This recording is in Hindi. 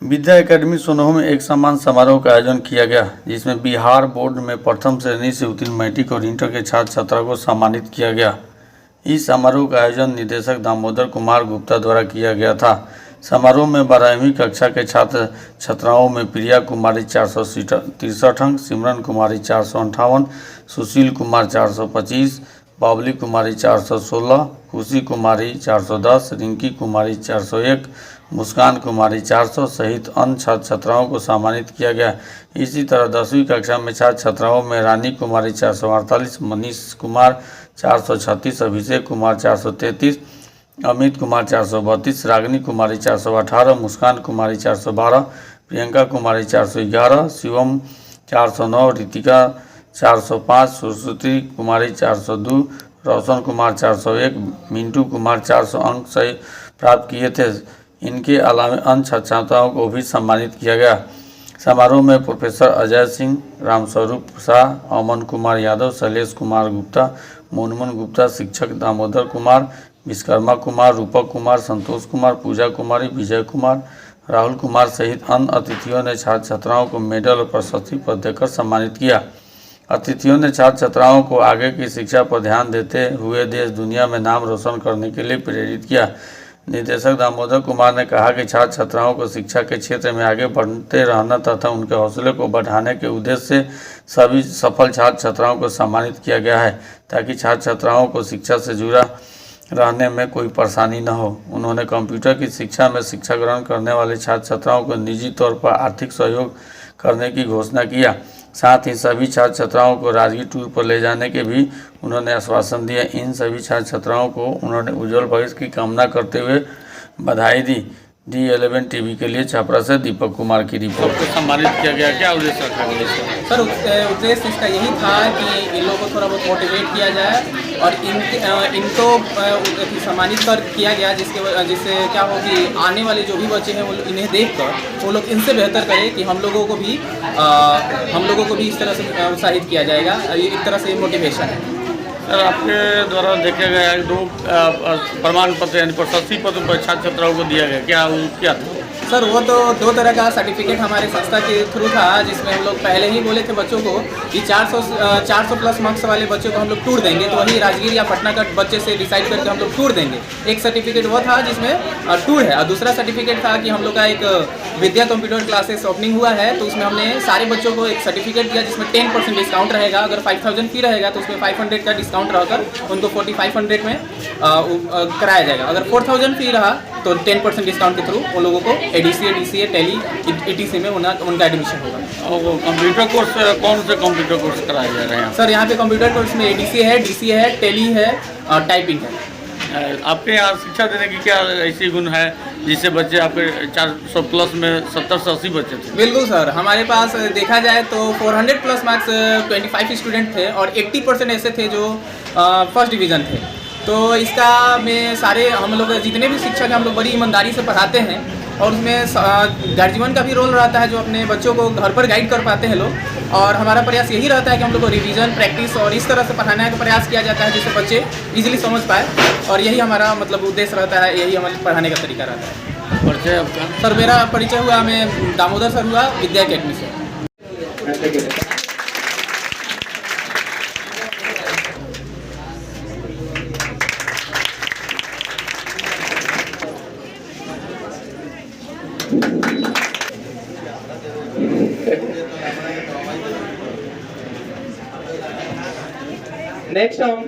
विद्या एकेडमी सोनहु में एक सम्मान समारोह का आयोजन किया गया, जिसमें बिहार बोर्ड में प्रथम श्रेणी से उत्तीर्ण मैट्रिक और इंटर के छात्र छात्राओं को सम्मानित किया गया। इस समारोह का आयोजन निदेशक दामोदर कुमार गुप्ता द्वारा किया गया था। समारोह में 12वीं कक्षा के छात्र छात्राओं में प्रिया कुमारी 463 अंक, सिमरन कुमारी 458, सुशील कुमार 425, बाबली कुमारी 416, खुशी कुमारी 410, रिंकी कुमारी 401, मुस्कान कुमारी 400 सहित अन्य छात्र छात्राओं को सम्मानित किया गया। इसी तरह 10वीं कक्षा में छात्र छात्राओं में रानी कुमारी 448, मनीष कुमार 436, अभिषेक कुमार 433, अमित कुमार 432, रागिनी कुमारी 418, मुस्कान कुमारी 412, प्रियंका कुमारी 411, शिवम 409, रितिका 405, सरस्वती कुमारी 402, रोशन कुमार 401, मिंटू कुमार 400 अंक से प्राप्त किए थे। इनके अलावा अन्य छात्र छात्राओं को भी सम्मानित किया गया। समारोह में प्रोफेसर अजय सिंह, रामस्वरूप शाह, अमन कुमार यादव, शैलेश कुमार गुप्ता, मुनमुन गुप्ता, शिक्षक दामोदर कुमार, विश्वकर्मा कुमार, रूपक कुमार, संतोष कुमार, पूजा कुमारी, विजय कुमार, राहुल कुमार सहित अन्य अतिथियों ने छात्र छात्राओं को मेडल और प्रशस्ति पत्र देकर सम्मानित किया। अतिथियों ने छात्र छात्राओं को आगे की शिक्षा पर ध्यान देते हुए देश दुनिया में नाम रोशन करने के लिए प्रेरित किया। निदेशक दामोदर कुमार ने कहा कि छात्र छात्राओं को शिक्षा के क्षेत्र में आगे बढ़ते रहना तथा उनके हौसले को बढ़ाने के उद्देश्य से सभी सफल छात्र छात्राओं को सम्मानित किया गया है, ताकि छात्र छात्राओं को शिक्षा से जुड़ा रहने में कोई परेशानी न हो। उन्होंने कंप्यूटर की शिक्षा में शिक्षा ग्रहण करने वाले छात्र छात्राओं को निजी तौर पर आर्थिक सहयोग करने की घोषणा किया। साथ ही सभी छात्र छात्राओं को राजगीर टूर पर ले जाने के भी उन्होंने आश्वासन दिया। इन सभी छात्र छात्राओं को उन्होंने उज्जवल भविष्य की कामना करते हुए बधाई दी। D11 टीवी के लिए छपरा से दीपक कुमार की रिपोर्ट। को सम्मानित किया गया, क्या उद्देश्य रखा गया सर? उद्देश्य इसका यही था कि इन लोगों को थोड़ा बहुत मोटिवेट किया जाए और इनको सम्मानित कर किया गया, जिससे क्या हो कि आने वाले जो भी बच्चे हैं वो इन्हें देखकर वो लोग इनसे बेहतर करें कि हम लोगों को भी इस तरह से उत्साहित किया जाएगा। एक तरह से मोटिवेशन है। सर, आपके द्वारा देखा गया 2 प्रमाण पत्र यानी प्रशस्ति पत्र छात्र छात्राओं को दिया गया, क्या था? सर, वो तो 2 तरह का सर्टिफिकेट हमारे संस्था के थ्रू था, जिसमें हम लोग पहले ही बोले थे बच्चों को कि 400 प्लस मार्क्स वाले बच्चों को हम लोग टूर देंगे, तो वही राजगीर या पटना का बच्चे से डिसाइड करके हम लोग टूर देंगे। एक सर्टिफिकेट वो था जिसमें टूर है, और दूसरा सर्टिफिकेट था कि हम लोग का एक विद्या कंप्यूटर क्लासेस ओपनिंग हुआ है, तो उसमें हमने सारे बच्चों को एक सर्टिफिकेट दिया जिसमें 10% डिस्काउंट रहेगा। अगर 5000 फी रहेगा तो उसमें 500 का डिस्काउंट रहकर उनको 4500 में कराया जाएगा। अगर 4000 फी रहा तो 10% डिस्काउंट के थ्रू उन लोगों को ADCA, DCA, टेली, ETC में उनका एडमिशन होगा। और कंप्यूटर कोर्स कौन से कंप्यूटर कोर्स कराए जा रहे हैं? सर, यहाँ पे कंप्यूटर कोर्स में ADCA है, DCA है, टेली है और टाइपिंग है। आपके यहाँ शिक्षा देने की क्या ऐसी गुण है जिससे बच्चे आपके 400 प्लस में 70 से 80 बच्चे थे? बिल्कुल सर, हमारे पास देखा जाए तो 400 प्लस मार्क्स 25 स्टूडेंट थे और 80% ऐसे थे जो फर्स्ट डिवीज़न थे। तो इसका में सारे हम लोग जितने भी शिक्षक हैं हम लोग बड़ी ईमानदारी से पढ़ाते हैं, और उसमें गार्जियन का भी रोल रहता है जो अपने बच्चों को घर पर गाइड कर पाते हैं लोग। और हमारा प्रयास यही रहता है कि हम लोग को रिवीजन, प्रैक्टिस और इस तरह से पढ़ाने का प्रयास किया जाता है जिससे बच्चे इजीली समझ पाए, और यही हमारा मतलब उद्देश्य रहता है, यही हमारे पढ़ाने का तरीका रहता है। परिचय आपका? सर, मेरा परिचय हुआ मैं दामोदर सर हुआ विद्या एकेडमी से। नेक्स्ट हम